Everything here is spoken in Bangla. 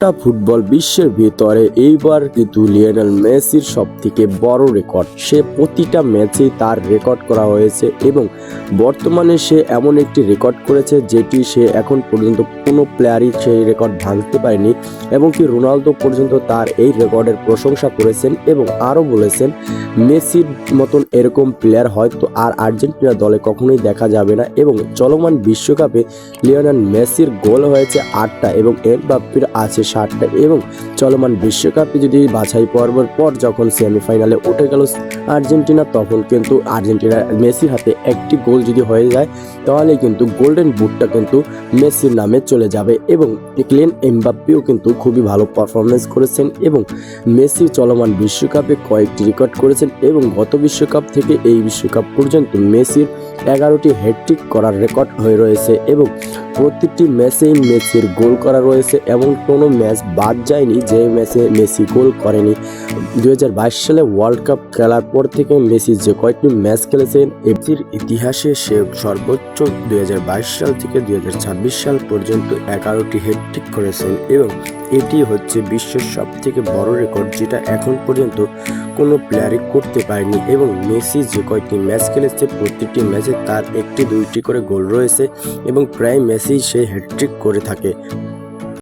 গোটা ফুটবল বিশ্বের ভিতরে এইবার কিন্তু লিওনেল মেসির সবথেকে বড় রেকর্ড। সে প্রতিটা ম্যাচেই তার রেকর্ড করা হয়েছে এবং বর্তমানে সে এমন একটি রেকর্ড করেছে যেটি সে এখন পর্যন্ত কোনো প্লেয়ারই সেই রেকর্ড ভাঙতে পারেনি এবং কি রোনালদো পর্যন্ত তার এই রেকর্ডের প্রশংসা করেছেন এবং আরও বলেছেন মেসির মতন এরকম প্লেয়ার হয়তো আর আর্জেন্টিনা দলে কখনোই দেখা যাবে না। এবং চলমান বিশ্বকাপে লিওনেল মেসির গোল হয়েছে 8টা এবং এমবাপ্পের আছে 7টা এবং চলমান বিশ্বকাপে যদি বাছাই পর্বের পর যখন সেমিফাইনালে উঠে গেল আর্জেন্টিনা, তখন কিন্তু আর্জেন্টিনা মেসির হাতে একটি গোল যদি হয়ে যায় তাহলে কিন্তু গোল্ডেন বুটটা কিন্তু মেসির নামে চলে যাবে। এবং কিলিয়ান এমবাপ্পেও কিন্তু খুবই ভালো পারফরমেন্স করেছেন এবং মেসি চলমান বিশ্বকাপে কয়েকটি রেকর্ড করেছেন এবং গত বিশ্বকাপ থেকে এই বিশ্বকাপ পর্যন্ত মেসির 11টি হ্যাটট্রিক করার রেকর্ড হয়ে রয়েছে এবং প্রতিটি ম্যাচেই মেসির গোল করা রয়েছে। এমন কোনো ম্যাচ বাদ যায়নি যে ম্যাচে মেসি গোল করেনি। 2022 সালে ওয়ার্ল্ড কাপ খেলার পর থেকে মেসি যে কয়েকটি ম্যাচ খেলেছেন এটির ইতিহাসে সে সর্বোচ্চ 2022 সাল থেকে 2026 সাল পর্যন্ত 11টি হ্যাটট্রিক করেছেন এবং এটি হচ্ছে বিশ্বের সবথেকে বড় রেকর্ড যেটা এখন পর্যন্ত কোনো প্লেয়ারই করতে পারেনি। এবং মেসি যে কয়েকটি ম্যাচ খেলেছে প্রত্যেকটি ম্যাচে তার 1টি 2টি করে গোল রয়েছে এবং প্রায় মেসি সে হ্যাটট্রিক করে থাকে।